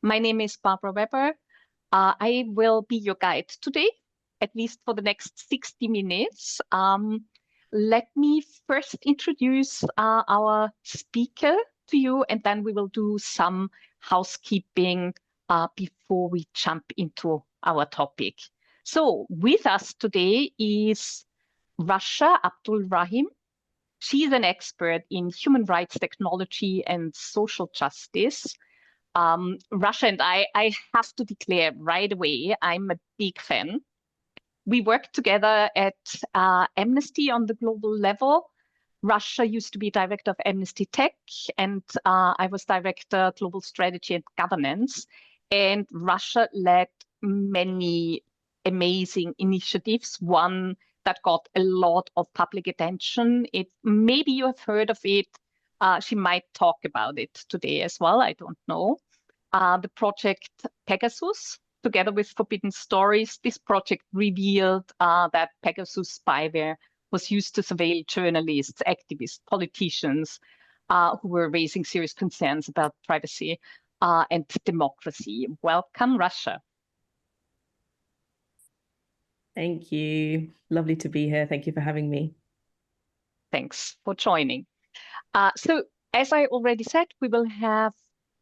My name is Barbara Weber. I will be your guide today, at least for the next 60 minutes. Let me first introduce our speaker to you, and then we will do some housekeeping before we jump into our topic. So with us today is Rasha Abdul Rahim. She's an expert in human rights technology and social justice. Rasha and I have to declare right away, I'm a big fan. We worked together at Amnesty on the global level. Rasha used to be director of Amnesty Tech, and I was director global strategy and governance. And Rasha led many amazing initiatives. One that got a lot of public attention. Maybe you have heard of it. She might talk about it today as well. I don't know. The project Pegasus, together with Forbidden Stories, this project revealed that Pegasus spyware was used to surveil journalists, activists, politicians who were raising serious concerns about privacy and democracy. Welcome, Rasha. Thank you. Lovely to be here. Thank you for having me. Thanks for joining. So, as I already said, we will have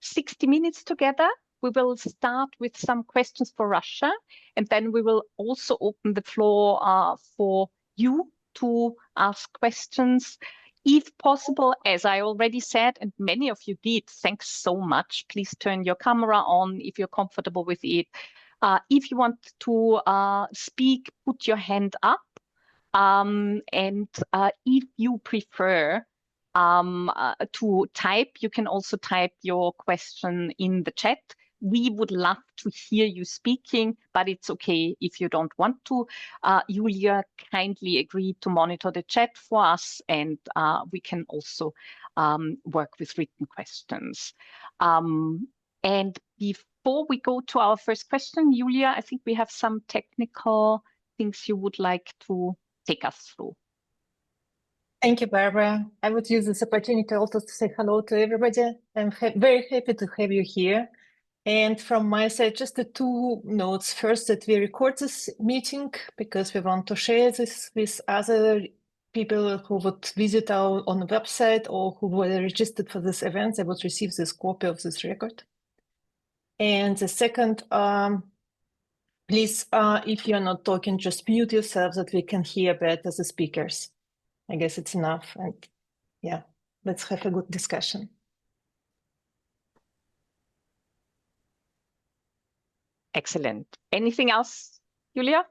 60 minutes together. We will start with some questions for Rasha, and then we will also open the floor for you to ask questions. If possible, as I already said, and many of you did, thanks so much. Please turn your camera on if you're comfortable with it. If you want to speak, put your hand up. And if you prefer to type, you can also type your question in the chat. We would love to hear you speaking, but it's okay if you don't want to. Julia kindly agreed to monitor the chat for us, and we can also work with written questions. And before we go to our first question, Julia, I think we have some technical things you would like to take us through. Thank you, Barbara. I would use this opportunity also to say hello to everybody. I'm very happy to have you here. And from my side, just the two notes. First, that we record this meeting because we want to share this with other people who would visit our on the website or who were registered for this event. They would receive this copy of this record. And the second, please, if you're not talking, just mute yourself so that we can hear better the speakers. I guess it's enough. And yeah, let's have a good discussion. Excellent. Anything else, Julia?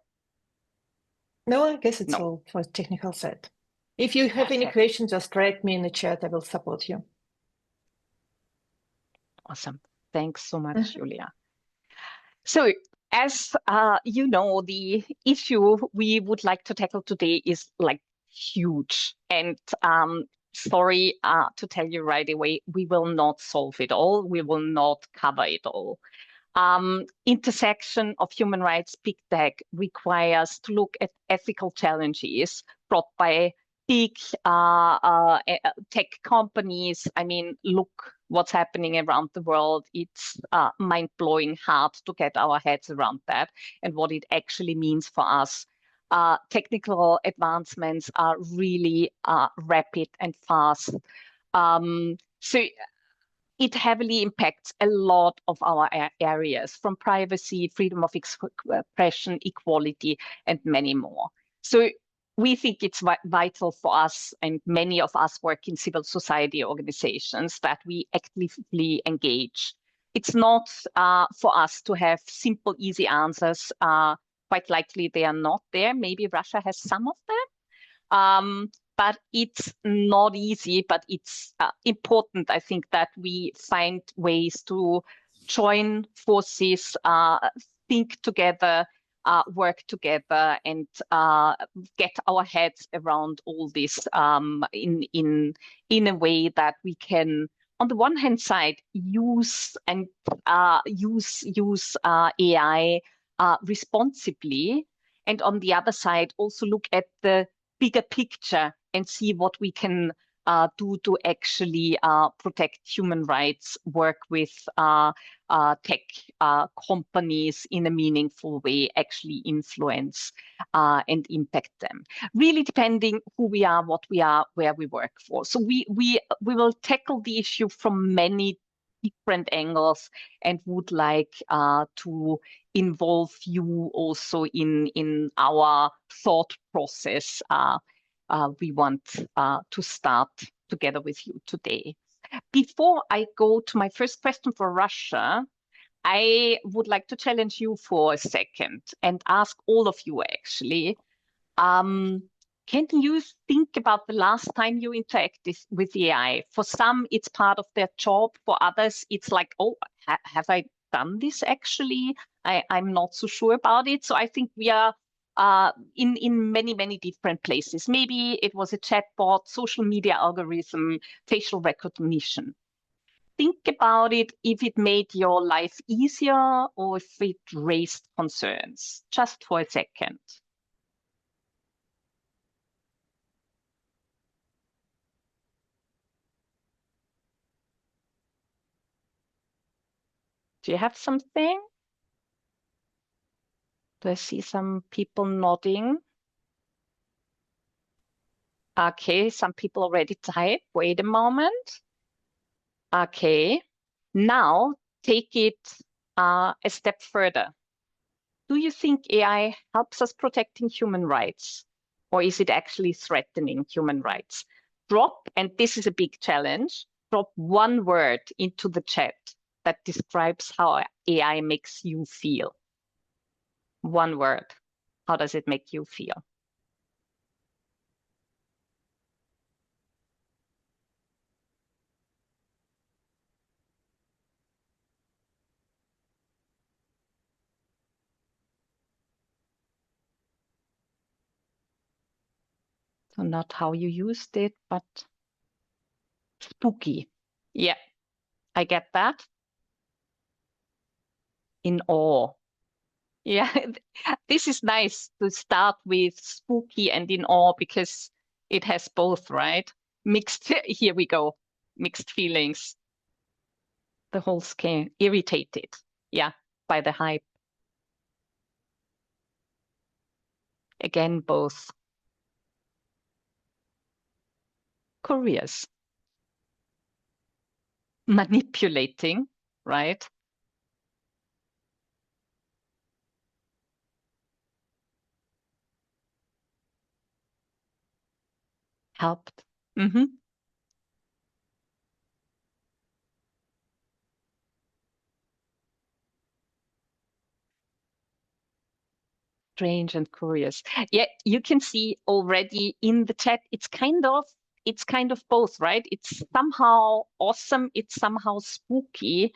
No, I guess it's all for technical side. If you have any questions, just write me in the chat. I will support you. Awesome. Thanks so much, Julia. So, as you know, the issue we would like to tackle today is like huge. And sorry to tell you right away, we will not solve it all. We will not cover it all. Intersection of human rights big tech requires to look at ethical challenges brought by big tech companies. I mean, look what's happening around the world. It's mind-blowing hard to get our heads around that and what it actually means for us. Technical advancements are really rapid and fast. So it heavily impacts a lot of our areas, from privacy, freedom of expression, equality, and many more. So we think it's vital for us, and many of us work in civil society organizations, that we actively engage. It's not for us to have simple, easy answers. Quite likely they are not there. Maybe Rasha has some of them. But it's not easy, but it's important, I think, that we find ways to join forces, think together, work together, and get our heads around all this in a way that we can, on the one hand side, use AI responsibly, and on the other side, also look at the bigger picture and see what we can do to actually protect human rights, work with tech companies in a meaningful way, actually influence and impact them. Really depending who we are, what we are, where we work for. So we will tackle the issue from many different angles and would like to involve you also in our thought process we want to start together with you today. Before I go to my first question for Russia, I would like to challenge you for a second and ask all of you actually, can you think about the last time you interacted with AI? For some, it's part of their job. For others, it's like, oh, have I done this actually? I'm not so sure about it. So I think we are in many, many different places. Maybe it was a chatbot, social media algorithm, facial recognition. Think about it if it made your life easier or if it raised concerns, just for a second. Do you have something? Do I see some people nodding? Okay, some people already type. Wait a moment. Okay, now take it a step further. Do you think AI helps us protecting human rights, or is it actually threatening human rights? Drop, and this is a big challenge, drop one word into the chat that describes how AI makes you feel. One word. How does it make you feel? So not how you used it, but spooky. Yeah, I get that. In awe. Yeah, this is nice to start with spooky and in awe because it has both, right? Mixed, here we go, mixed feelings. The whole scale, irritated, yeah, by the hype. Again, both. Curious. Manipulating, right? Helped. Mm-hmm. Strange and curious. Yeah, you can see already in the chat, it's kind of both, right? It's somehow awesome, it's somehow spooky.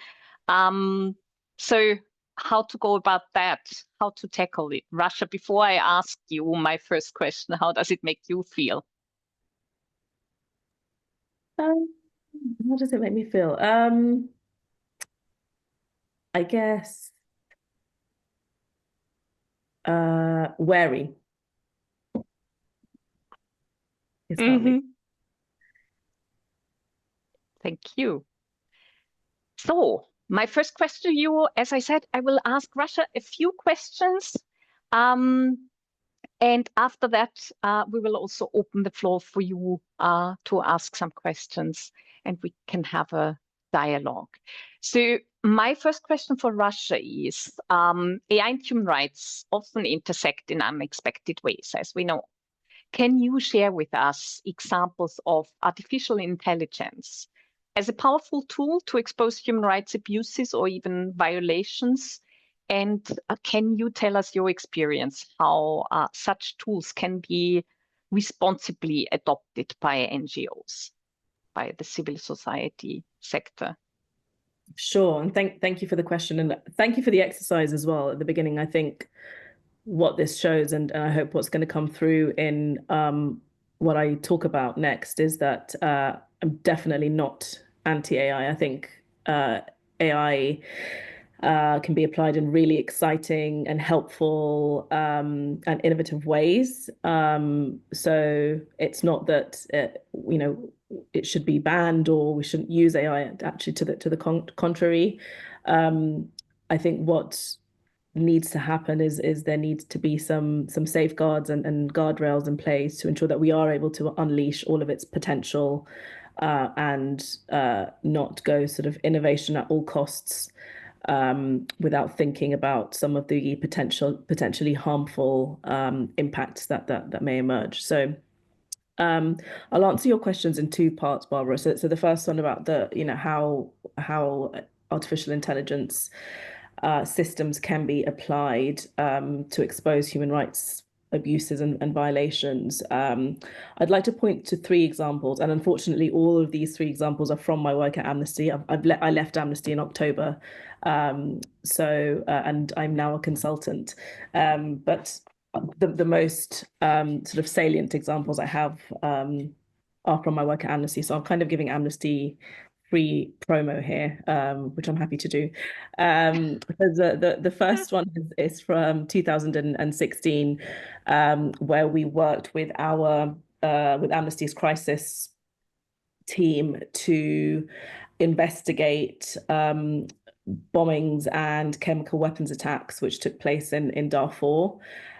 So how to go about that? How to tackle it? Russia, before I ask you my first question, how does it make you feel? How does it make me feel? I guess wary. Is how it makes- Thank you. So my first question to you, as I said, I will ask Russia a few questions. And after that, we will also open the floor for you to ask some questions and we can have a dialogue. So my first question for Russia is, AI and human rights often intersect in unexpected ways, as we know. Can you share with us examples of artificial intelligence as a powerful tool to expose human rights abuses or even violations? And can you tell us your experience, how such tools can be responsibly adopted by NGOs, by the civil society sector? Sure, and thank you for the question, and thank you for the exercise as well at the beginning. I think what this shows, and I hope what's going to come through in what I talk about next, is that I'm definitely not anti-AI. I think AI can be applied in really exciting and helpful and innovative ways. So it's not that it should be banned or we shouldn't use AI. Actually, to the contrary, I think what needs to happen is there needs to be some safeguards and guardrails in place to ensure that we are able to unleash all of its potential and not go sort of innovation at all costs without thinking about some of the potentially harmful impacts that may emerge. So I'll answer your questions in two parts, Barbara. So the first one about how artificial intelligence systems can be applied to expose human rights abuses and violations. I'd like to point to three examples, and unfortunately, all of these three examples are from my work at Amnesty. I left Amnesty in October, and I'm now a consultant. But the most sort of salient examples I have are from my work at Amnesty. So I'm kind of giving Amnesty free promo here, which I'm happy to do. The first one is from 2016, where we worked with Amnesty's crisis team to investigate bombings and chemical weapons attacks which took place in Darfur.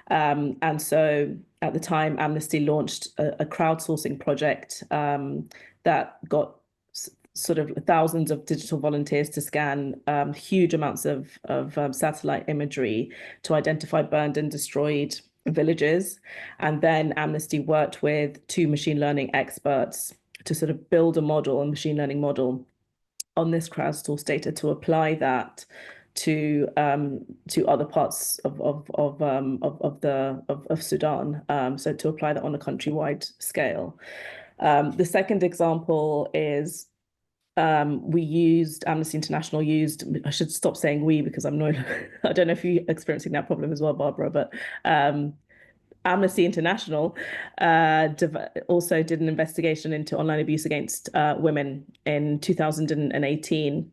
And so at the time, Amnesty launched a crowdsourcing project that got sort of thousands of digital volunteers to scan huge amounts of satellite imagery to identify burned and destroyed villages. And then Amnesty worked with two machine learning experts to sort of build a machine learning model on this crowdsourced data to apply that to other parts of Sudan. So to apply that on a countrywide scale. The second example is Amnesty International I should stop saying we because I don't know if you're experiencing that problem as well, Barbara, but Amnesty International also did an investigation into online abuse against women in 2018.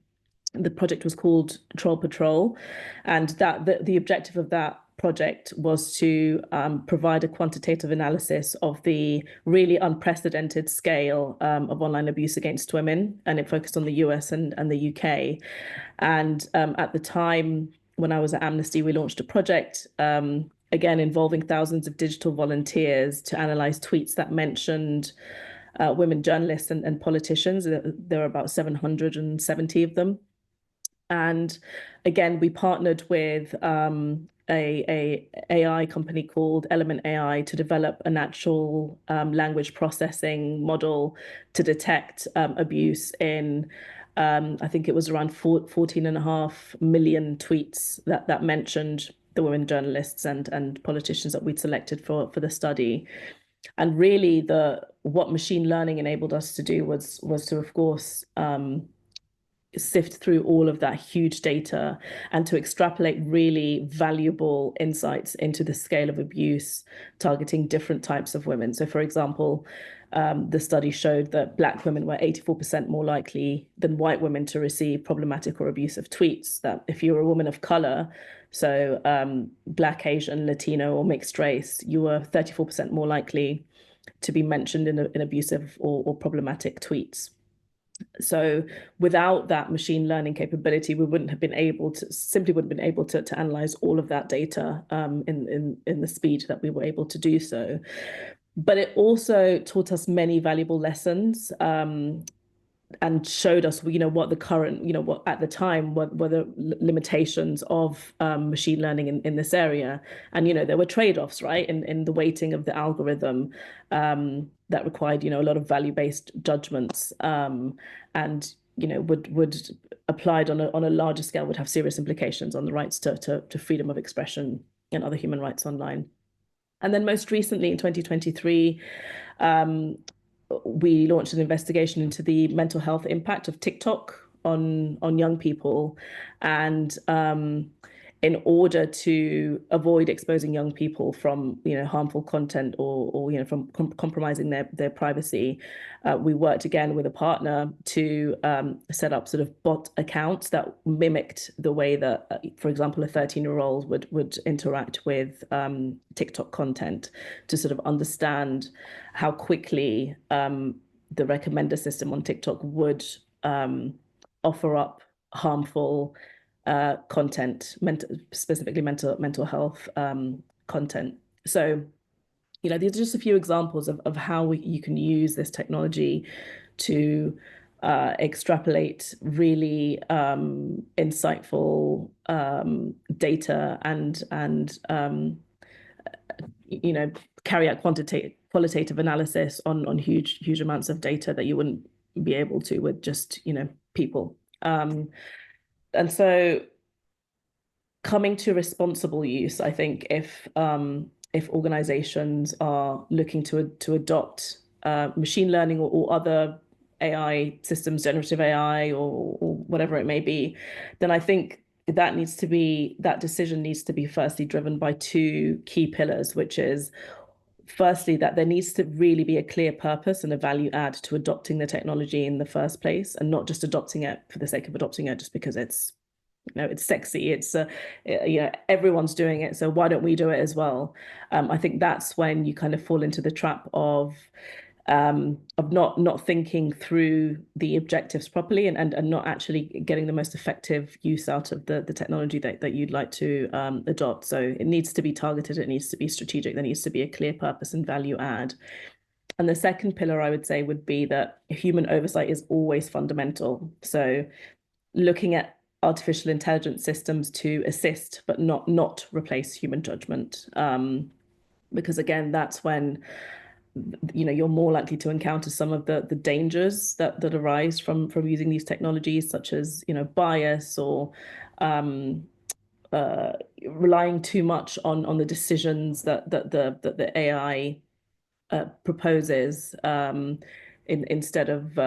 The project was called Troll Patrol, and the objective of that project was to provide a quantitative analysis of the really unprecedented scale of online abuse against women, and it focused on the US and the UK. And at the time, when I was at Amnesty, we launched a project, again, involving thousands of digital volunteers to analyze tweets that mentioned women journalists and politicians. There were about 770 of them. And again, we partnered with a AI company called Element AI to develop a natural language processing model to detect abuse in, I think it was around 14.5 million tweets that mentioned the women journalists and politicians that we'd selected for the study. And really, what machine learning enabled us to do was to, of course, sift through all of that huge data and to extrapolate really valuable insights into the scale of abuse targeting different types of women. So, for example, the study showed that Black women were 84% more likely than white women to receive problematic or abusive tweets. That if you were a woman of color, so Black, Asian, Latino, or mixed race, you were 34% more likely to be mentioned in abusive or problematic tweets. So without that machine learning capability, we wouldn't have been able to analyze all of that data in the speed that we were able to do so. But it also taught us many valuable lessons and showed us, what the current, what at the time were the limitations of machine learning in this area. And, there were trade-offs, right, in the weighting of the algorithm that required, a lot of value-based judgments and, would applied on a larger scale would have serious implications on the rights to freedom of expression and other human rights online. And then most recently in 2023, we launched an investigation into the mental health impact of TikTok on young people. And in order to avoid exposing young people from, harmful content or from compromising their privacy. We worked again with a partner to set up sort of bot accounts that mimicked the way that, for example, a 13-year-old would interact with TikTok content, to sort of understand how quickly the recommender system on TikTok would offer up harmful content, specifically mental health content. So, these are just a few examples of how you can use this technology to extrapolate really insightful data and carry out qualitative analysis on huge amounts of data that you wouldn't be able to with just people. And so, coming to responsible use, I think if organizations are looking to adopt machine learning or other AI systems, generative AI or whatever it may be, then I think that decision needs to be firstly driven by two key pillars, which is firstly that there needs to really be a clear purpose and a value add to adopting the technology in the first place, and not just adopting it for the sake of adopting it just because it's it's sexy, it's everyone's doing it, so why don't we do it as well? I think that's when you kind of fall into the trap of not thinking through the objectives properly and not actually getting the most effective use out of the technology that you'd like to adopt. So it needs to be targeted, it needs to be strategic, there needs to be a clear purpose and value add. And the second pillar I would say would be that human oversight is always fundamental. So looking at artificial intelligence systems to assist but not replace human judgment, because again, that's when you're more likely to encounter some of the dangers that arise from using these technologies, such as bias or relying too much on the decisions that the AI proposes, instead of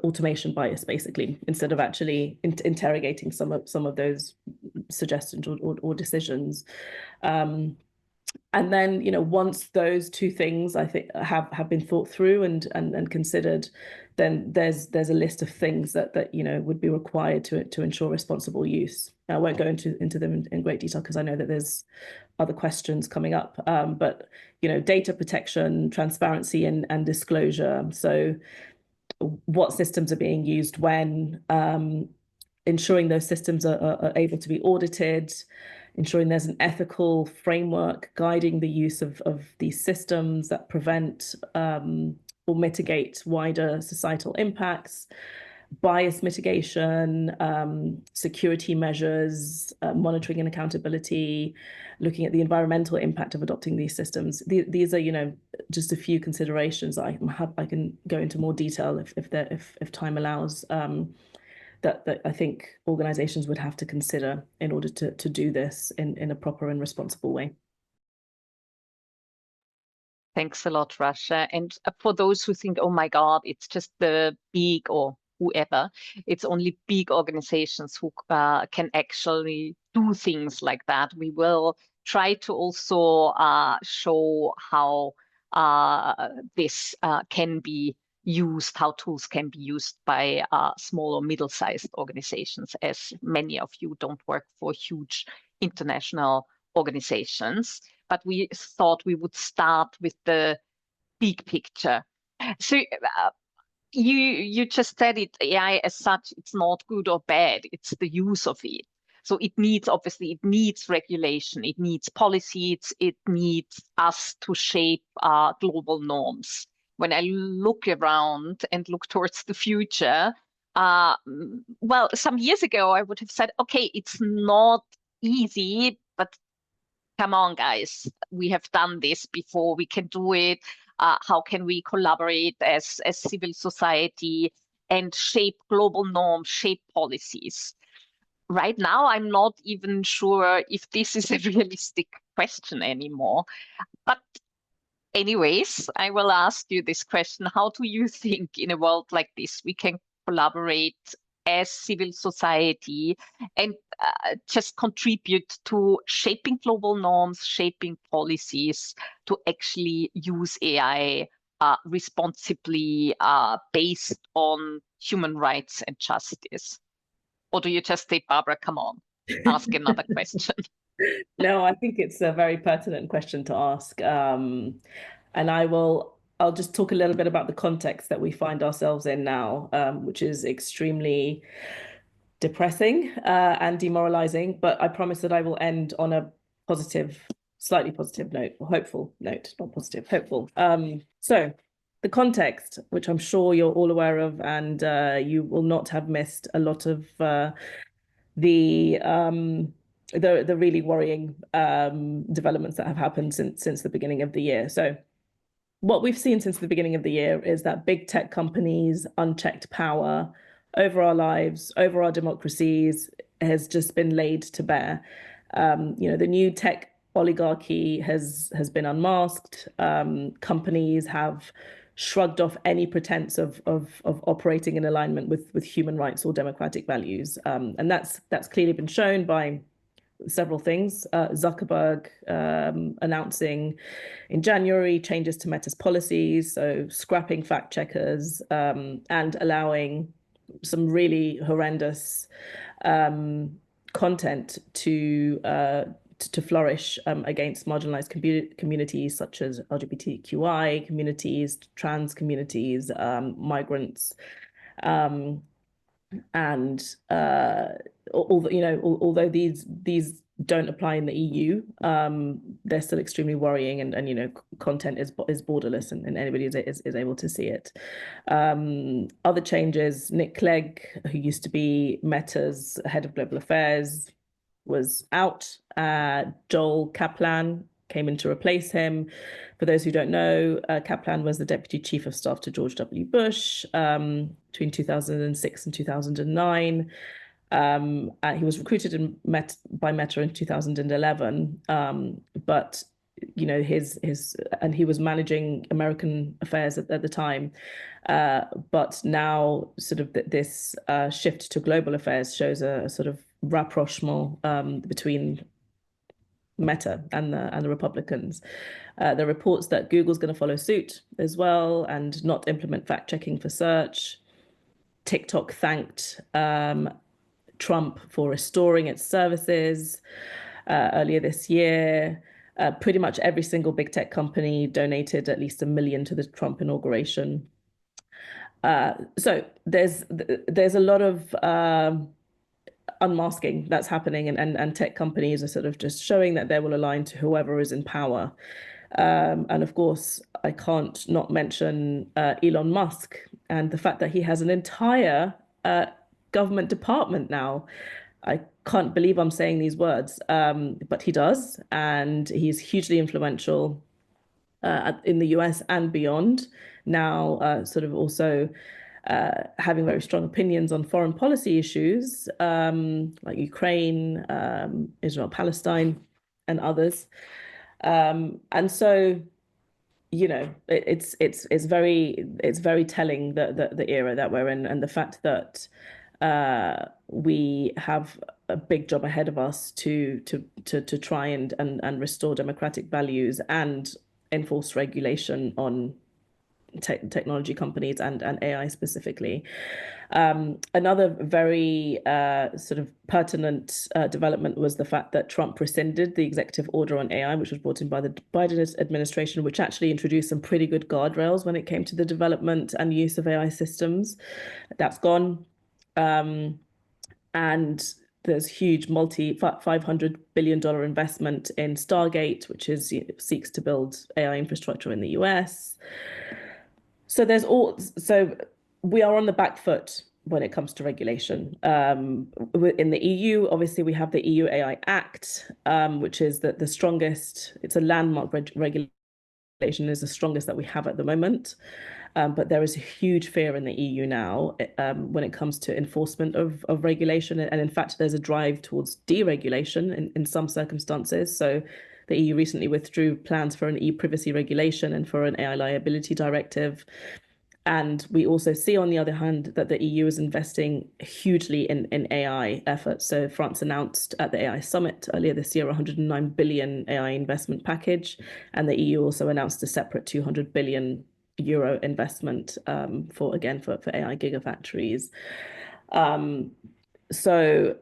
automation bias, basically, instead of actually interrogating some of those suggestions or decisions. And then, once those two things, I think, have been thought through and considered, then there's a list of things that would be required to ensure responsible use. Now, I won't go into them in great detail because I know that there's other questions coming up. But data protection, transparency, and disclosure. So, what systems are being used when, ensuring those systems are able to be audited, ensuring there's an ethical framework guiding the use of these systems that prevent or mitigate wider societal impacts, bias mitigation, security measures, monitoring and accountability, looking at the environmental impact of adopting these systems. These are, just a few considerations. I can go into more detail if time allows. That I think organizations would have to consider in order to do this in a proper and responsible way. Thanks a lot, Rasha. And for those who think, oh my God, it's just the big or whoever, it's only big organizations who can actually do things like that. We will try to also show how this can be used, how tools can be used by small or middle-sized organizations, as many of you don't work for huge international organizations. But we thought we would start with the big picture. So you just said it, AI as such, it's not good or bad, it's the use of it. So it needs regulation, it needs policy, it needs us to shape global norms. When I look around and look towards the future, well, some years ago, I would have said, okay, it's not easy, but come on, guys, we have done this before, we can do it. How can we collaborate as civil society and shape global norms, shape policies? Right now, I'm not even sure if this is a realistic question anymore. But anyways, I will ask you this question. How do you think in a world like this we can collaborate as civil society? And just contribute to shaping global norms, shaping policies to actually use AI responsibly based on human rights and justice? Or do you just say, Barbara, come on, ask another question? No, I think it's a very pertinent question to ask. And I'll just talk a little bit about the context that we find ourselves in now, which is extremely depressing and demoralizing. But I promise that I will end on a positive, slightly positive note, or hopeful note, not positive, hopeful. So the context, which I'm sure you're all aware of, and you will not have missed a lot of the really worrying developments that have happened since the beginning of the year. So what we've seen since the beginning of the year is that big tech companies' unchecked power over our lives, over our democracies, has just been laid to bear. The new tech oligarchy has been unmasked. Companies have shrugged off any pretense of operating in alignment with human rights or democratic values. And that's clearly been shown by several things. Zuckerberg announcing in January changes to Meta's policies, so scrapping fact checkers and allowing some really horrendous content to flourish against marginalized communities such as LGBTQI communities, trans communities, migrants, and although these don't apply in the EU, they're still extremely worrying, and content is borderless, and anybody is able to see it. Other changes: Nick Clegg, who used to be Meta's head of global affairs, was out. Joel Kaplan came in to replace him. For those who don't know, Kaplan was the deputy chief of staff to George W. Bush between 2006 and 2009. He was recruited by Meta in 2011, but he was managing American affairs at the time. But now, sort of this shift to global affairs shows a sort of rapprochement between Meta and the Republicans. There are reports that Google's going to follow suit as well and not implement fact-checking for search. TikTok thanked Trump for restoring its services earlier this year. Pretty much every single big tech company donated at least $1 million to the Trump inauguration. So there's a lot of unmasking that's happening, and tech companies are sort of just showing that they will align to whoever is in power. And of course, I can't not mention Elon Musk and the fact that he has an entire government department now. I can't believe I'm saying these words, but he does, and he's hugely influential in the US and beyond. Now, sort of also having very strong opinions on foreign policy issues like Ukraine, Israel, Palestine, and others. And so, it's very telling the era that we're in, and the fact that we have a big job ahead of us to try and restore democratic values and enforce regulation on technology companies and AI specifically. Another very sort of pertinent development was the fact that Trump rescinded the executive order on AI, which was brought in by the Biden administration, which actually introduced some pretty good guardrails when it came to the development and use of AI systems. That's gone. And there's huge $500 billion investment in Stargate, which seeks to build AI infrastructure in the US. So we are on the back foot when it comes to regulation. In the EU, obviously, we have the EU AI Act, which is the strongest. It's a landmark regulation, is the strongest that we have at the moment. But there is a huge fear in the EU now when it comes to enforcement of regulation. And in fact, there's a drive towards deregulation in some circumstances. So the EU recently withdrew plans for an e-privacy regulation and for an AI liability directive. And we also see, on the other hand, that the EU is investing hugely in AI efforts. So France announced at the AI Summit earlier this year 109 billion AI investment package, and the EU also announced a separate 200 billion euro investment for AI gigafactories. So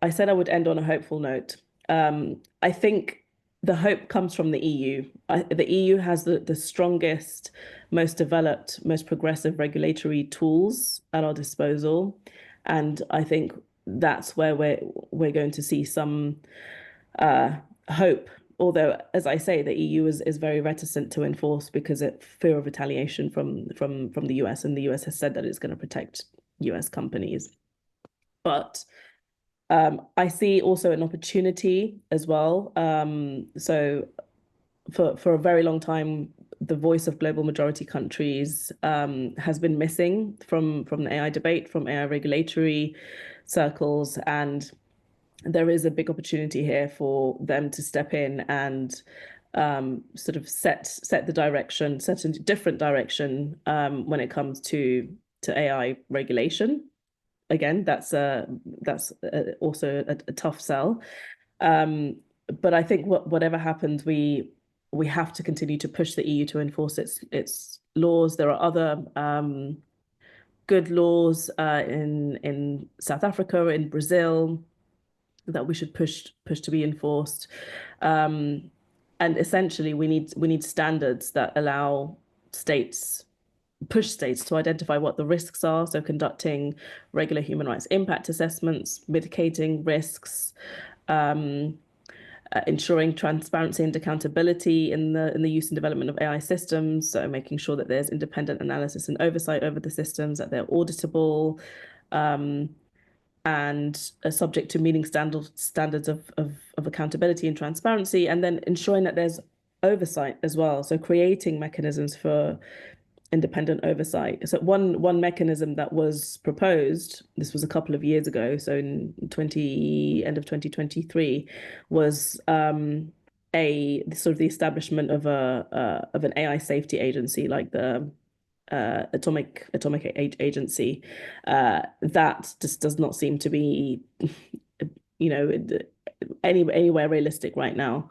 I said I would end on a hopeful note. I think the hope comes from the EU. The EU has the strongest, most developed, most progressive regulatory tools at our disposal, and I think that's where we're going to see some hope. Although, as I say, the EU is very reticent to enforce because of fear of retaliation from the US, and the US has said that it's going to protect US companies. But I see also an opportunity as well. So for a very long time, the voice of global majority countries has been missing from the AI debate, from AI regulatory circles, and there is a big opportunity here for them to step in and sort of set the direction, set a different direction when it comes to AI regulation. Again, that's also a tough sell, but I think whatever happens, we have to continue to push the EU to enforce its laws. There are other good laws in South Africa, in Brazil, that we should push to be enforced, and essentially we need standards that allow push states to identify what the risks are, so conducting regular human rights impact assessments, mitigating risks, ensuring transparency and accountability in the use and development of AI systems, so making sure that there's independent analysis and oversight over the systems, that they're auditable, and are subject to meeting standards of accountability and transparency, and then ensuring that there's oversight as well, so creating mechanisms for independent oversight. So one mechanism that was proposed, this was a couple of years ago, so in end of 2023, was a sort of the establishment of an AI safety agency, like the Atomic Agency. That just does not seem to be, you know, anywhere realistic right now.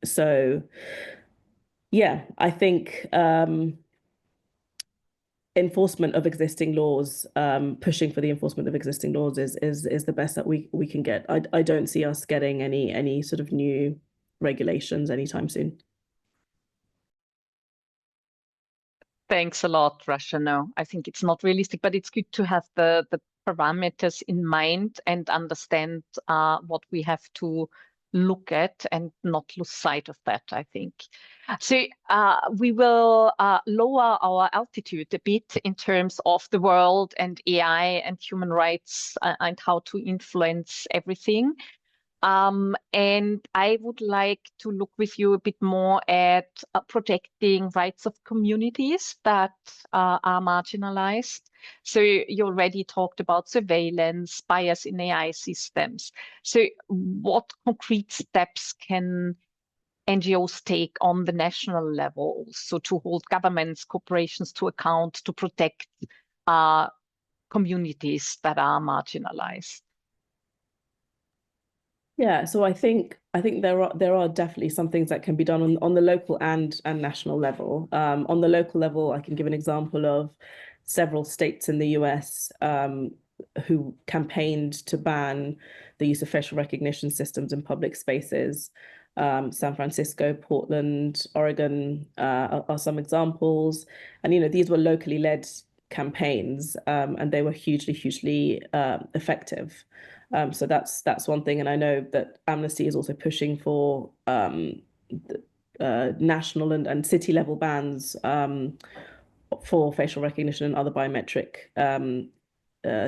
So yeah, I think enforcement of existing laws, pushing for the enforcement of existing laws is the best that we can get. I don't see us getting any sort of new regulations anytime soon. Thanks a lot, Rasha. No, I think it's not realistic, but it's good to have the parameters in mind and understand what we have to look at and not lose sight of that, I think. So we will lower our altitude a bit in terms of the world and AI and human rights and how to influence everything. And I would like to look with you a bit more at protecting rights of communities that are marginalized. So you already talked about surveillance, bias in AI systems. So what concrete steps can NGOs take on the national level so to hold governments, corporations to account to protect communities that are marginalized? Yeah, so I think there are definitely some things that can be done on the local and national level. On the local level, I can give an example of several states in the US who campaigned to ban the use of facial recognition systems in public spaces. San Francisco, Portland, Oregon are some examples, and these were locally led campaigns, and they were hugely effective. So that's one thing, and I know that Amnesty is also pushing for national and city level bans for facial recognition and other biometric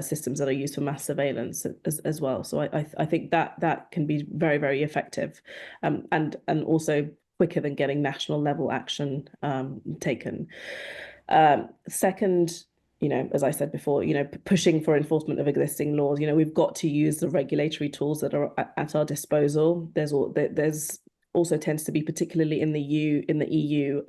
systems that are used for mass surveillance as well. So I think that can be very effective, and also quicker than getting national level action taken. Second, as I said before, pushing for enforcement of existing laws. We've got to use the regulatory tools that are at our disposal. There's also tends to be, particularly in the EU,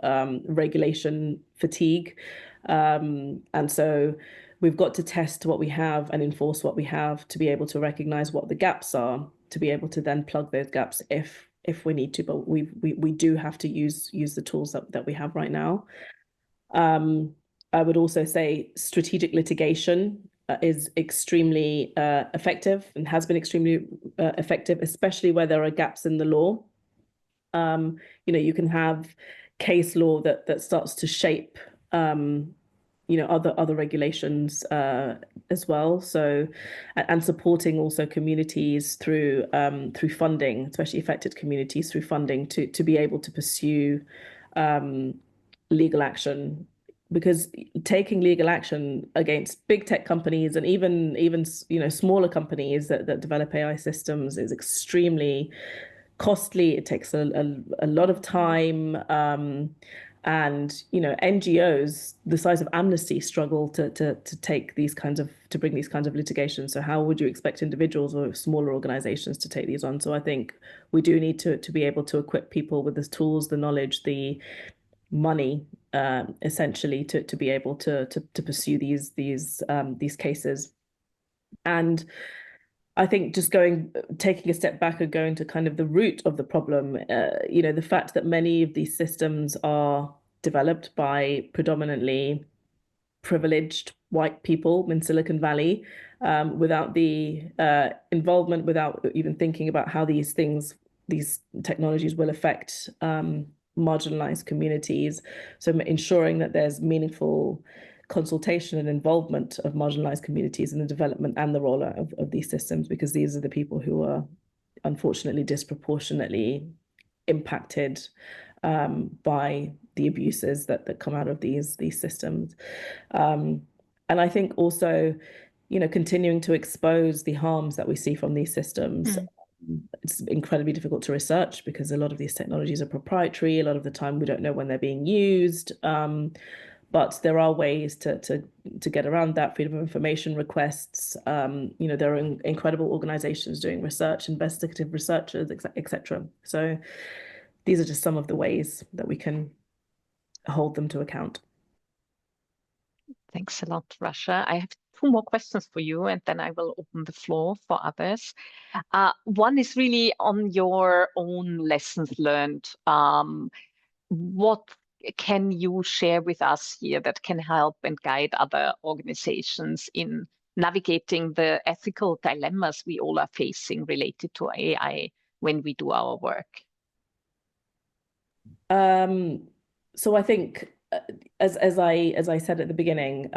regulation fatigue. And so we've got to test what we have and enforce what we have to be able to recognize what the gaps are, to be able to then plug those gaps if we need to. But we do have to use the tools that we have right now. I would also say strategic litigation is extremely effective and has been extremely effective, especially where there are gaps in the law. You can have case law that starts to shape other regulations as well. So, and supporting also communities through funding, especially affected communities, through funding to be able to pursue legal action, because taking legal action against big tech companies and even smaller companies that develop AI systems is extremely costly. It takes a lot of time, and NGOs the size of Amnesty struggle to take these kinds of to bring these kinds of litigations. So how would you expect individuals or smaller organizations to take these on? So I think we do need to be able to equip people with the tools, the knowledge, the money, essentially, to be able to pursue these cases. And I think just taking a step back and going to kind of the root of the problem, the fact that many of these systems are developed by predominantly privileged white people in Silicon Valley, without the involvement, without even thinking about how these technologies will affect marginalized communities. So ensuring that there's meaningful consultation and involvement of marginalized communities in the development and the rollout of these systems, because these are the people who are unfortunately disproportionately impacted by the abuses that come out of these systems. And I think also, continuing to expose the harms that we see from these systems. It's incredibly difficult to research because a lot of these technologies are proprietary. A lot of the time we don't know when they're being used. But there are ways to get around that. Freedom of information requests. There are incredible organizations doing research, investigative researchers, etc. So these are just some of the ways that we can hold them to account. Thanks a lot, Rasha. I have two more questions for you, and then I will open the floor for others. One is really on your own lessons learned. What can you share with us here that can help and guide other organizations in navigating the ethical dilemmas we all are facing related to AI when we do our work? So I think, as I said at the beginning,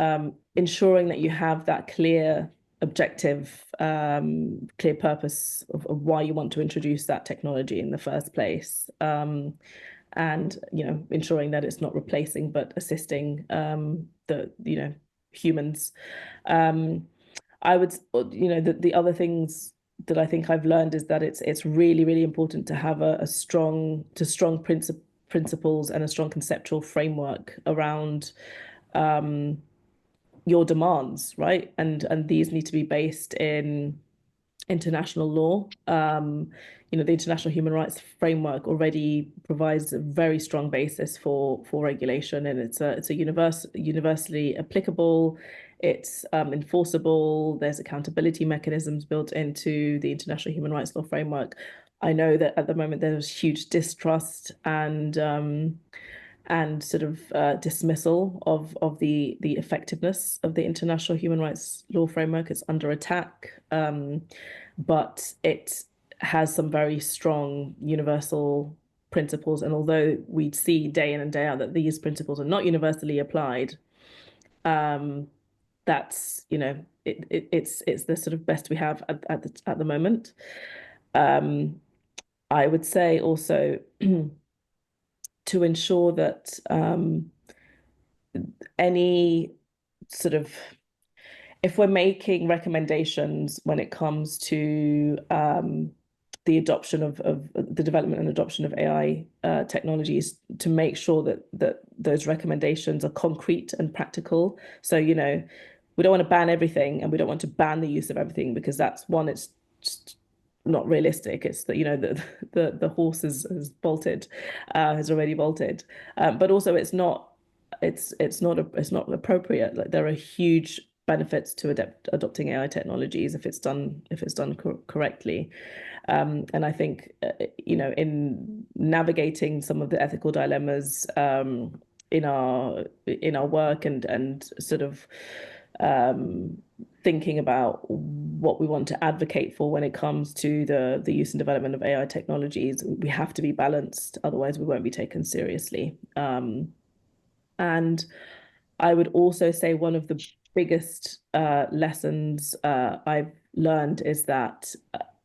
ensuring that you have that clear objective, clear purpose of why you want to introduce that technology in the first place, and ensuring that it's not replacing but assisting the humans. I would, the other things that I think I've learned is that it's really, really important to have a strong principles and a strong conceptual framework around your demands, right? And these need to be based in international law. The International Human Rights Framework already provides a very strong basis for regulation, and it's a universally applicable. It's enforceable. There's accountability mechanisms built into the International Human Rights Law Framework. I know that at the moment there's huge distrust and sort of dismissal of the effectiveness of the International Human Rights Law Framework. It's under attack, but it has some very strong universal principles. And although we see day in and day out that these principles are not universally applied, that's it's the sort of best we have at the moment. I would say also to ensure that any sort of, if we're making recommendations when it comes to the adoption of the development and adoption of AI technologies, to make sure that those recommendations are concrete and practical. So, we don't want to ban everything, and we don't want to ban the use of everything, because that's one, it's just not realistic. It's that, you know, the horse has bolted, has already bolted, but also it's not appropriate. Like, there are huge benefits to adopting AI technologies if it's done correctly. And I think, you know, in navigating some of the ethical dilemmas in our work and sort of thinking about what we want to advocate for when it comes to the use and development of AI technologies, we have to be balanced, otherwise we won't be taken seriously. And I would also say one of the biggest lessons I've learned is that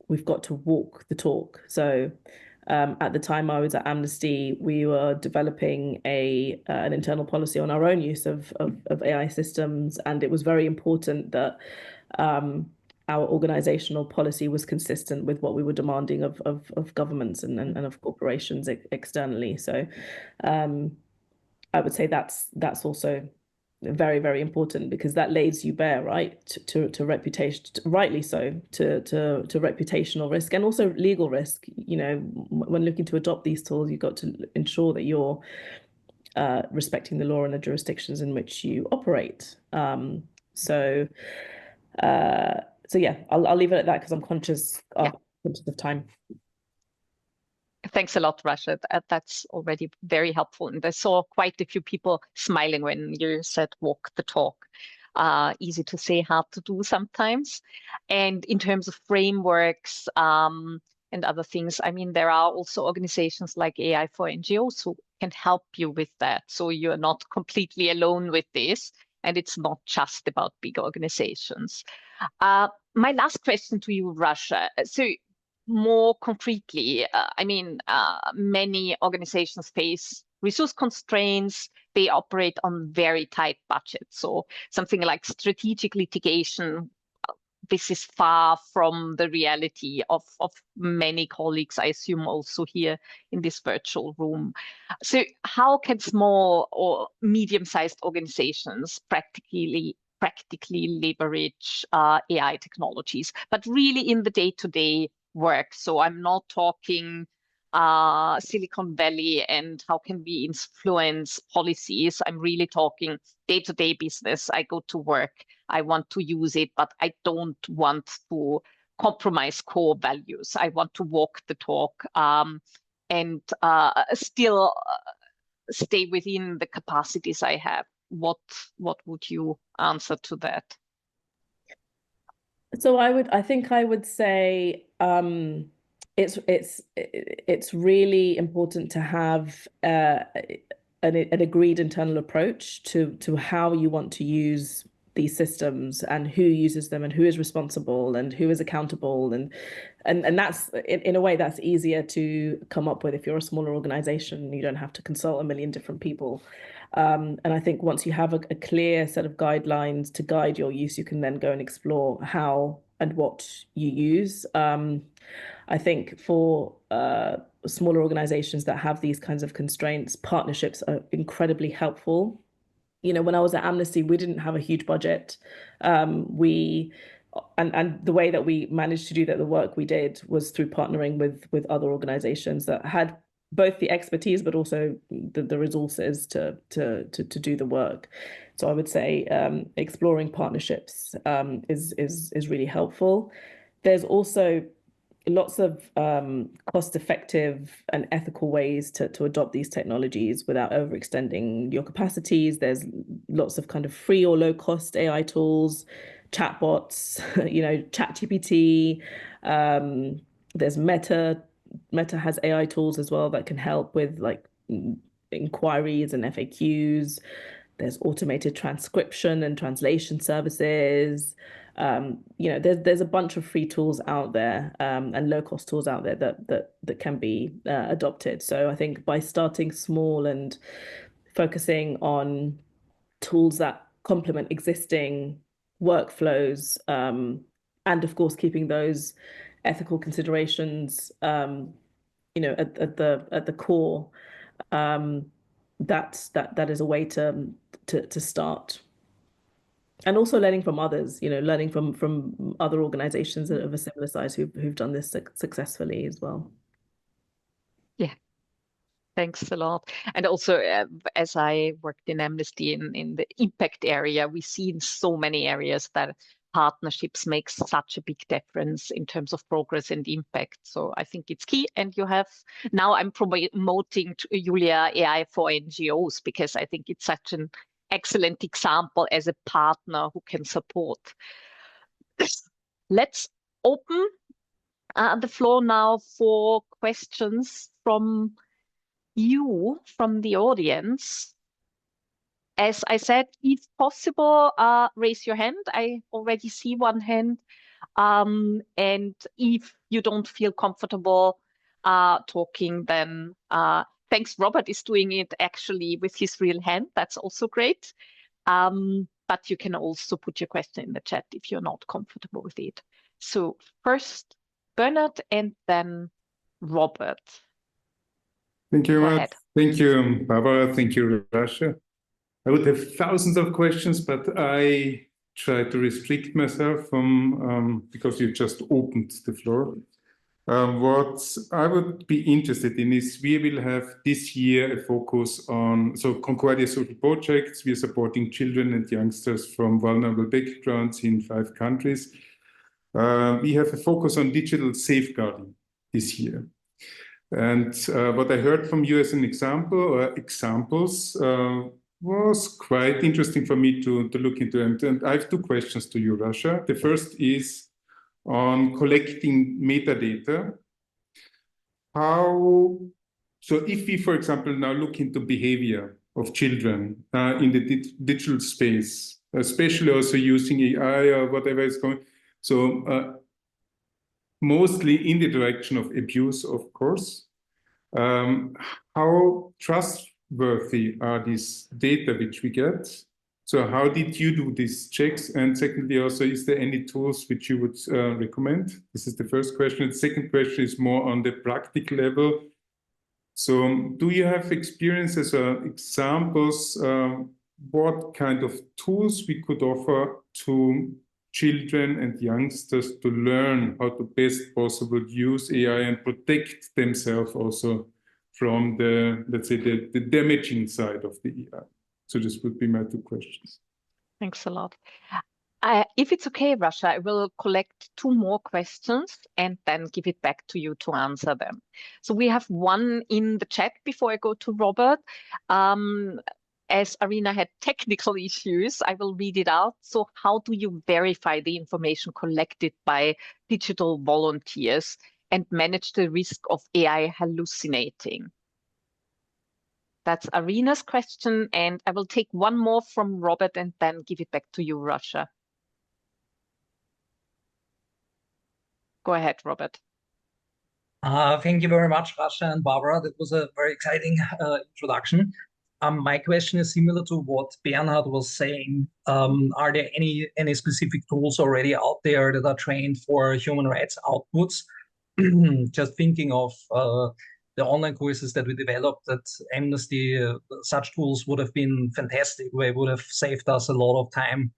we've got to walk the talk. So at the time I was at Amnesty, we were developing an internal policy on our own use of AI systems, and it was very important that our organizational policy was consistent with what we were demanding of governments and of corporations externally. So I would say that's also very, very important, because that lays you bare, right, to reputation, rightly so, to reputational risk and also legal risk. You know, when looking to adopt these tools, you've got to ensure that you're respecting the law and the jurisdictions in which you operate. So yeah, I'll leave it at that because I'm conscious of time. Thanks a lot, Rasha. That's already very helpful. And I saw quite a few people smiling when you said walk the talk. Easy to say, hard to do sometimes. And in terms of frameworks and other things, I mean, there are also organizations like AI for NGOs who can help you with that. So you're not completely alone with this, and it's not just about big organizations. My last question to you, Rasha. So more concretely, I mean, many organizations face resource constraints. They operate on very tight budgets. So something like strategic litigation, this is far from the reality of many colleagues, I assume also here in this virtual room. So how can small or medium-sized organizations practically leverage AI technologies, but really in the day-to-day work? So I'm not talking Silicon Valley and how can we influence policies. I'm really talking day-to-day business. I go to work, I want to use it, but I don't want to compromise core values. I want to walk the talk and still stay within the capacities I have. What would you answer to that? So I think I would say it's really important to have an agreed internal approach to how you want to use these systems and who uses them and who is responsible and who is accountable, and that's in a way that's easier to come up with if you're a smaller organization. You don't have to consult a million different people. And I think once you have a clear set of guidelines to guide your use, you can then go and explore how and what you use. I think for smaller organizations that have these kinds of constraints, partnerships are incredibly helpful. You know, when I was at Amnesty, we didn't have a huge budget. And the way that we managed to do that, the work we did, was through partnering with other organizations that had both the expertise but also the resources to do the work. So I would say exploring partnerships is really helpful. There's also lots of cost-effective and ethical ways to adopt these technologies without overextending your capacities. There's lots of kind of free or low-cost AI tools, chatbots, you know, ChatGPT. There's Meta. Meta has AI tools as well that can help with like inquiries and FAQs. There's automated transcription and translation services. You know, there's a bunch of free tools out there and low-cost tools out there that can be adopted. So I think by starting small and focusing on tools that complement existing workflows, and of course keeping those ethical considerations, you know, at the core, that is a way to start. and also learning from others, learning from other organizations of a similar size who've done this successfully as well. Yeah. Thanks a lot. And also, as I worked in Amnesty in the impact area, we see in so many areas that partnerships make such a big difference in terms of progress and impact. So I think it's key. And now I'm promoting Julia AI for NGOs because I think it's such an excellent example as a partner who can support. Let's open the floor now for questions from you, from the audience. As I said, if possible, raise your hand. I already see one hand. And if you don't feel comfortable talking, then thanks. Robert is doing it actually with his real hand. That's also great. But you can also put your question in the chat if you're not comfortable with it. So first, Bernard, and then Robert. Thank you Go very much. ahead. Thank you, Barbara. Thank you, Rasha. I would have thousands of questions, but I try to restrict myself from because you just opened the floor. What I would be interested in is we will have this year a focus on Concordia social projects. We are supporting children and youngsters from vulnerable backgrounds in 5 countries. We have a focus on digital safeguarding this year. And what I heard from you as an example or examples was quite interesting for me to look into. And I have 2 questions to you, Rasha. The first is on collecting metadata. So if we, for example, now look into behavior of children in the digital space, especially also using AI or whatever is going, so mostly in the direction of abuse, of course. How trustworthy are these data which we get? So how did you do these checks? And secondly, also, is there any tools which you would recommend? This is the first question. The second question is more on the practical level. So do you have experiences or examples what kind of tools we could offer to children and youngsters to learn how to best possible use AI and protect themselves also from the, let's say, the damaging side of the AI? So this would be my 2 questions. Thanks a lot. If it's okay, Rasha, I will collect 2 more questions and then give it back to you to answer them. So we have one in the chat before I go to Robert. As Arina had technical issues, I will read it out. So how do you verify the information collected by digital volunteers and manage the risk of AI hallucinating? That's Arina's question, and I will take one more from Robert and then give it back to you, Rasha. Go ahead, Robert. Thank you very much, Rasha and Barbara. That was a very exciting introduction. My question is similar to what Bernhard was saying. Are there any specific tools already out there that are trained for human rights outputs? Just thinking of the online courses that we developed at Amnesty, such tools would have been fantastic. They would have saved us a lot of time,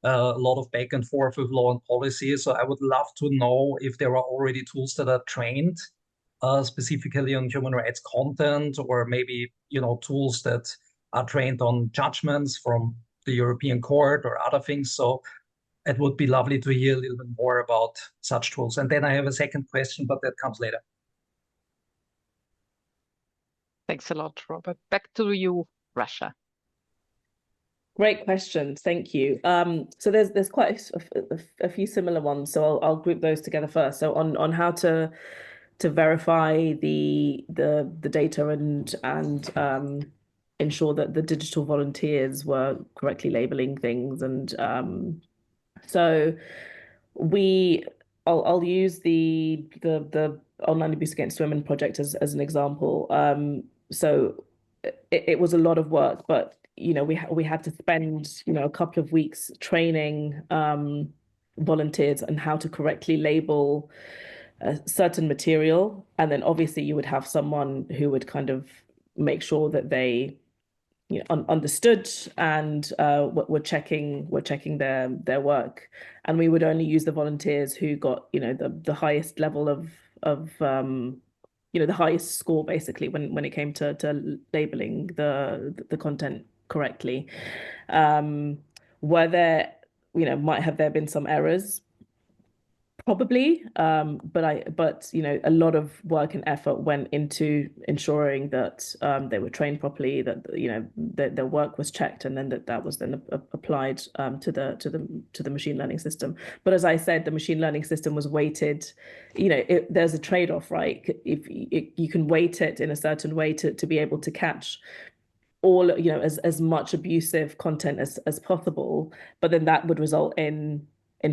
a lot of back and forth with law and policy. So I would love to know if there are already tools that are trained specifically on human rights content, or maybe tools that are trained on judgments from the European Court or other things. So it would be lovely to hear a little bit more about such tools. And then I have a second question, but that comes later. Thanks a lot, Robert. Back to you, Rasha. Great questions, thank you. So there's quite a few similar ones, so I'll group those together first. So on how to verify the data and ensure that the digital volunteers were correctly labeling things, and so I'll use the Online Abuse Against Women project as an example. So it was a lot of work, but we had to spend a couple of weeks training volunteers on how to correctly label a certain material, and then obviously you would have someone who would kind of make sure that they understood, and we're checking their work, and we would only use the volunteers who got the highest level of the highest score basically when it came to labeling the content correctly. Were there might have there been some errors? Probably, but a lot of work and effort went into ensuring that they were trained properly, that their work was checked, and then that was then applied to the machine learning system. But as I said, the machine learning system was weighted. There's a trade-off, right? If you can weight it in a certain way to be able to catch all as much abusive content as possible, but then that would result in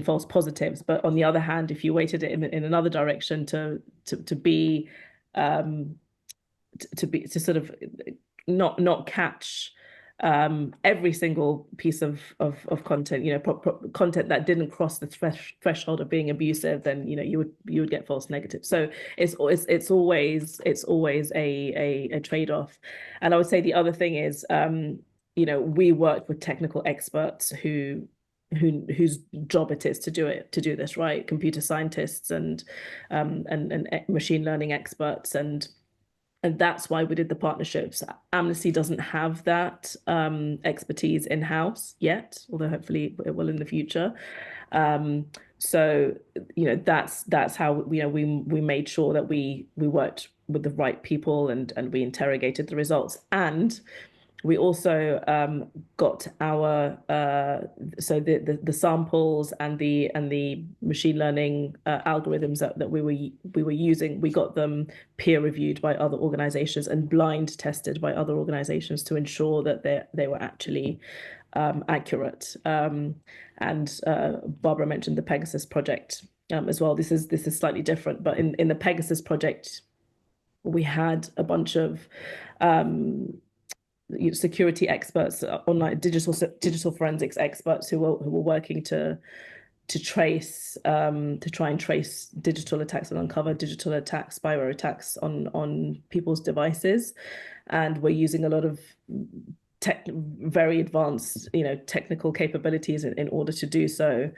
false positives. But on the other hand, if you weighted it in another direction to sort of not catch every single piece of content, content that didn't cross the threshold of being abusive, then you would get false negatives. So it's always a trade-off. And I would say the other thing is we worked with technical experts whose job it is to do this, right? Computer scientists and machine learning experts, and that's why we did the partnerships. Amnesty doesn't have that expertise in-house yet, although hopefully it will in the future. So that's how we made sure that we worked with the right people and we interrogated the results. And we also got our so the samples and the machine learning algorithms that we were using. We got them peer reviewed by other organizations and blind tested by other organizations to ensure that they were actually accurate. And Barbara mentioned the Pegasus project as well. This is slightly different, but in the Pegasus project, we had a bunch of security experts, online digital forensics experts who were working to try and trace digital attacks and uncover digital attacks, spyware attacks on people's devices, and we're using a lot of very advanced technical capabilities in order to do so.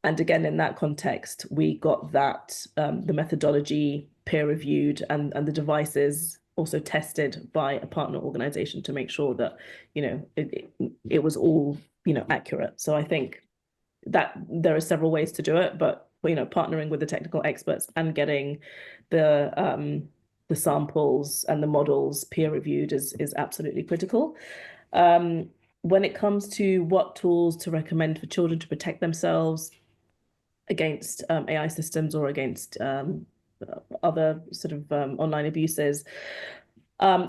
And again, in that context, we got that the methodology peer reviewed and the devices also tested by a partner organization to make sure that it was all accurate. So I think that there are several ways to do it, but partnering with the technical experts and getting the samples and the models peer reviewed is absolutely critical. When it comes to what tools to recommend for children to protect themselves against AI systems or against other sort of online abuses,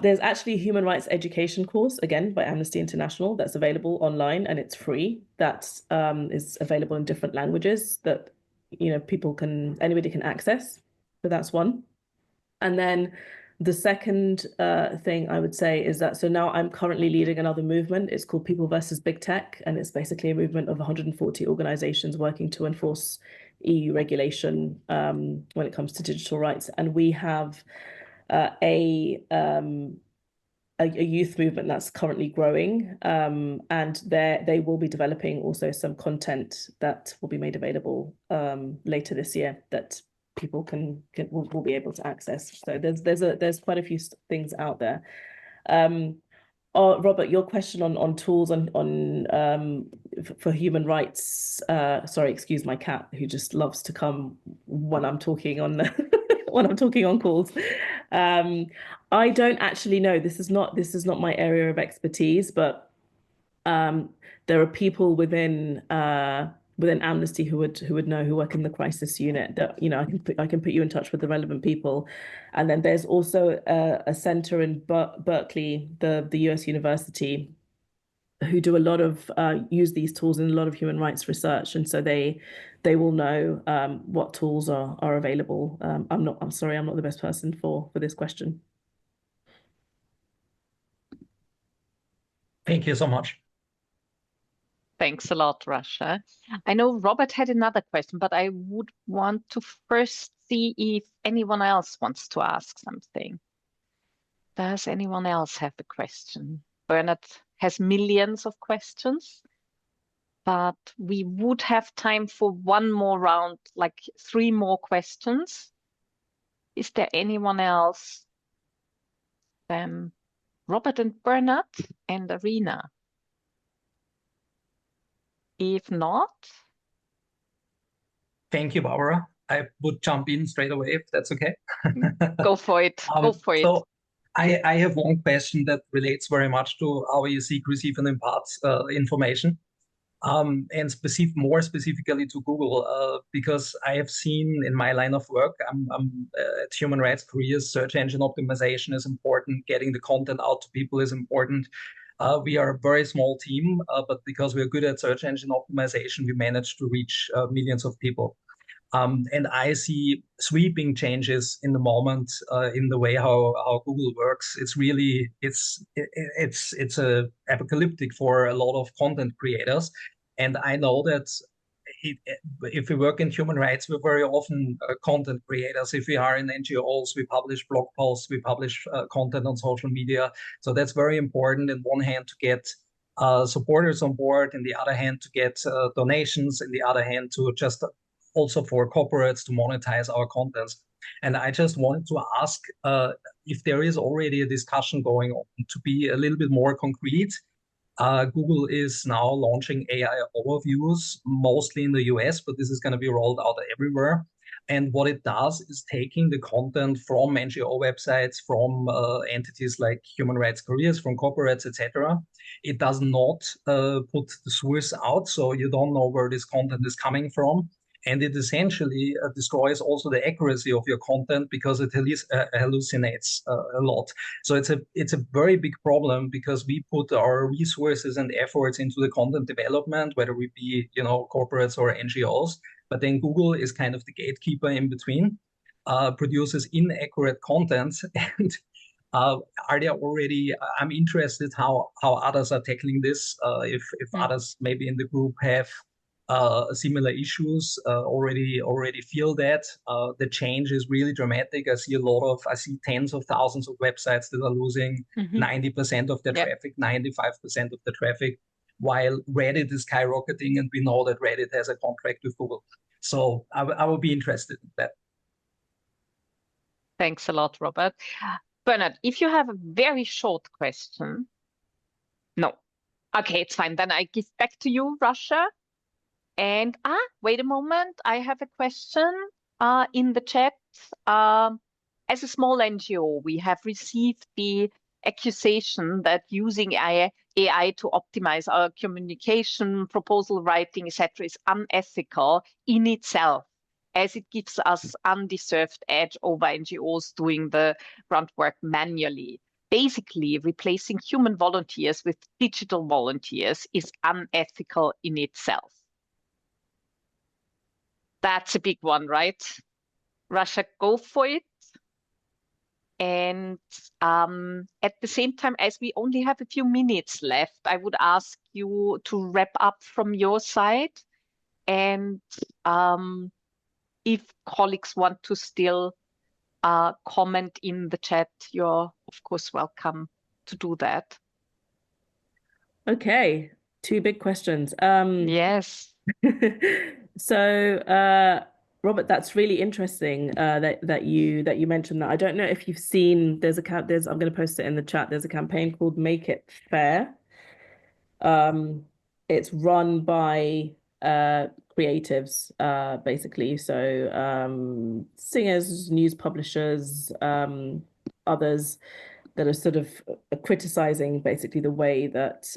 there's actually a human rights education course, again, by Amnesty International, that's available online, and it's free. That is available in different languages that anybody can access. So that's one. And then the second thing I would say is that, so now I'm currently leading another movement. It's called People versus Big Tech, and it's basically a movement of 140 organizations working to enforce EU regulation when it comes to digital rights. And we have a youth movement that's currently growing, and they will be developing also some content that will be made available later this year that people will be able to access. So there's quite a few things out there. Robert, your question on tools for human rights. Sorry, excuse my cat who just loves to come when I'm talking on when I'm talking on calls. I don't actually know. This is not my area of expertise, but there are people within Amnesty who would know, who work in the crisis unit, that I can put you in touch with the relevant people. And then there's also a center in Berkeley, the US university, who do a lot of use these tools in a lot of human rights research, and so they will know what tools are available. I'm sorry, I'm not the best person for this question. Thank you so much. Thanks a lot, Rasha. I know Robert had another question, but I would want to first see if anyone else wants to ask something. Does anyone else have a question? Bernard has millions of questions, but we would have time for one more round, like 3 more questions. Is there anyone else? Then Robert and Bernard and Arina. If not, Thank you, Barbara. I would jump in straight away if that's okay. go for it. Go for it. So I have one question that relates very much to how you seek, receive, and impart information, and more specifically to Google, because I have seen in my line of work, I'm at Human Rights Careers, search engine optimization is important, getting the content out to people is important. We are a very small team, but because we're good at search engine optimization, we manage to reach millions of people. And I see sweeping changes in the moment in the way how Google works. It's really it's apocalyptic for a lot of content creators, and I know that if we work in human rights, we're very often content creators. If we are in NGOs, we publish blog posts, we publish content on social media. So that's very important. In one hand, to get supporters on board, in the other hand, to get donations, in the other hand, to just also for corporates to monetize our contents. And I just wanted to ask if there is already a discussion going on to be a little bit more concrete. Google is now launching AI overviews, mostly in the US, but this is going to be rolled out everywhere. And what it does is taking the content from NGO websites, from entities like Human Rights Careers, from corporates, etc. It does not put the source out, so you don't know where this content is coming from. And it essentially destroys also the accuracy of your content because it hallucinates a lot. So it's a very big problem because we put our resources and efforts into the content development, whether we be corporates or NGOs. But then Google is kind of the gatekeeper in between, produces inaccurate content, and are there already? I'm interested how others are tackling this. If others maybe in the group have similar issues, already feel that the change is really dramatic. I see tens of thousands of websites that are losing 90% of their traffic, 95% of the traffic, while Reddit is skyrocketing, and we know that Reddit has a contract with Google. So I will be interested in that. Thanks a lot, Robert. Bernard, if you have a very short question. No. Okay, it's fine. Then I give back to you, Rasha. And wait a moment. I have a question in the chat. As a small NGO, we have received the accusation that using AI to optimize our communication, proposal writing, etc., is unethical in itself, as it gives us undeserved edge over NGOs doing the groundwork manually. Basically, replacing human volunteers with digital volunteers is unethical in itself. That's a big one, right? Rasha, go for it. And at the same time, as we only have a few minutes left, I would ask you to wrap up from your side. And if colleagues want to still comment in the chat, you're of course welcome to do that. Okay, 2 big questions. Yes. So, Robert, that's really interesting that you mentioned that. I don't know if you've seen. I'm going to post it in the chat. There's a campaign called Make It Fair. It's run by creatives, basically. So singers, news publishers, others that are sort of criticizing basically the way that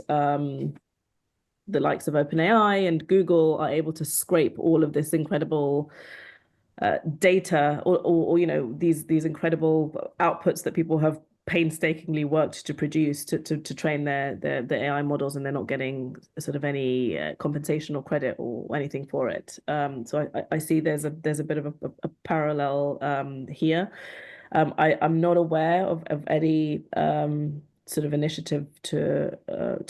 the likes of OpenAI and Google are able to scrape all of this incredible data or these incredible outputs that people have painstakingly worked to produce to train the AI models, and they're not getting sort of any compensation or credit or anything for it. So I see there's a bit of a parallel here. I'm not aware of any sort of initiative to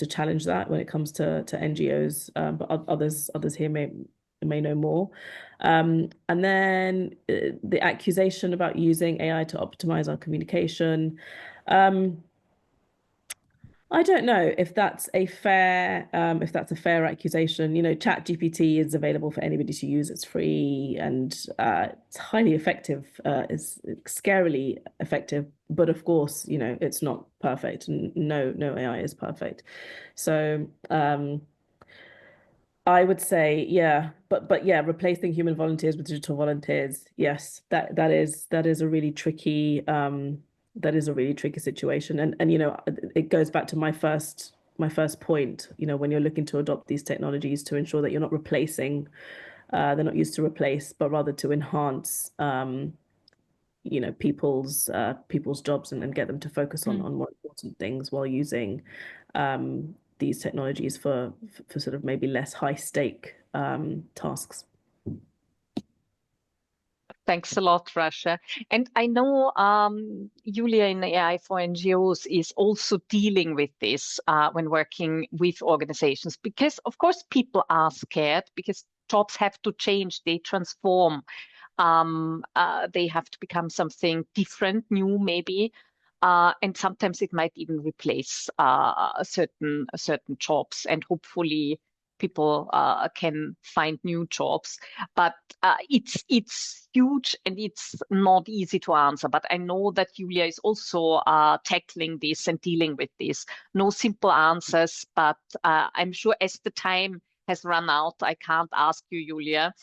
challenge that when it comes to NGOs, but others here may know more. And then the accusation about using AI to optimize our communication. I don't know if that's a fair accusation. You know, ChatGPT is available for anybody to use. It's free and it's highly effective. It's scarily effective, but of course, you know, it's not perfect, and no AI is perfect. So I would say, yeah, but yeah, replacing human volunteers with digital volunteers, yes, that is a really tricky situation. And you know, it goes back to my first point, you know, when you're looking to adopt these technologies to ensure that you're not replacing, they're not used to replace, but rather to enhance you know, people's jobs and get them to focus on more important things while using these technologies for sort of maybe less high stake tasks. Thanks a lot, Rasha. And I know Julia in AI for NGOs is also dealing with this when working with organizations, because of course people are scared because jobs have to change, they transform. They have to become something different, new maybe, and sometimes it might even replace certain jobs, and hopefully people can find new jobs. But it's huge and it's not easy to answer. But I know that Julia is also tackling this and dealing with this. No simple answers, but I'm sure as the time has run out, I can't ask you, Julia.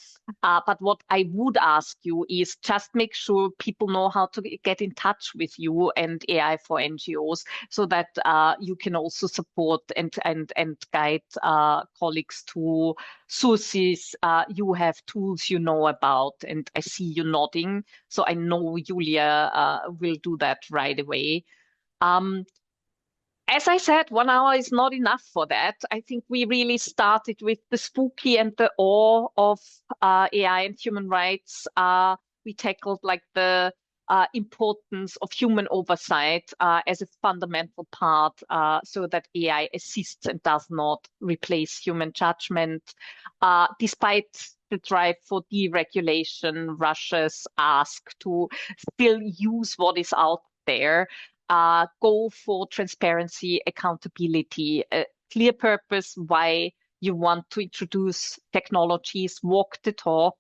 But what I would ask you is just make sure people know how to get in touch with you and AI for NGOs, so that you can also support and guide colleagues to sources. You have tools you know about, and I see you nodding, so I know Julia will do that right away. As I said, 1 hour is not enough for that. I think we really started with the spooky and the awe of AI and human rights. We tackled like the importance of human oversight as a fundamental part, so that AI assists and does not replace human judgment. Despite the drive for deregulation, Russia's ask to still use what is out there. Go for transparency, accountability, a clear purpose why you want to introduce technologies, walk the talk,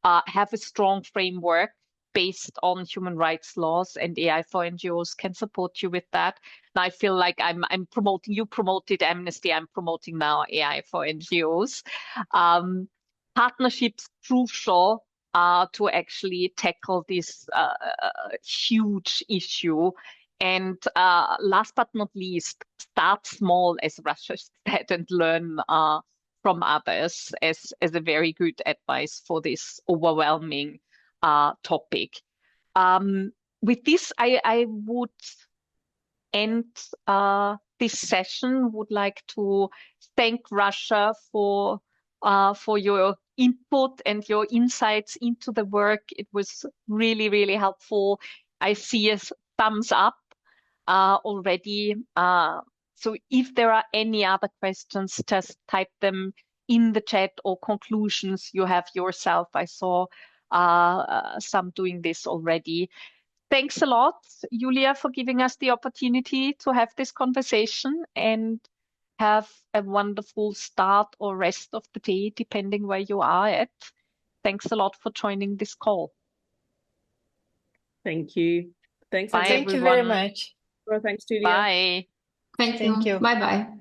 have a strong framework based on human rights laws, and AI for NGOs can support you with that. Now I feel like I'm promoting, you promoted Amnesty, I'm promoting now AI for NGOs. Partnerships crucial to actually tackle this huge issue. And last but not least, start small, as Rasha said, and learn from others as a very good advice for this overwhelming topic. With this, I would end this session. Would like to thank Rasha for your input and your insights into the work. It was really, really helpful. I see a thumbs up already. So if there are any other questions, just type them in the chat, or conclusions you have yourself. I saw some doing this already. Thanks a lot, Julia, for giving us the opportunity to have this conversation, and have a wonderful start or rest of the day, depending where you are at. Thanks a lot for joining this call. Thank you. Thanks. Bye, Thank everyone. you very much. Well, thanks, Julia. Bye. Thank Thank you. you. Bye-bye.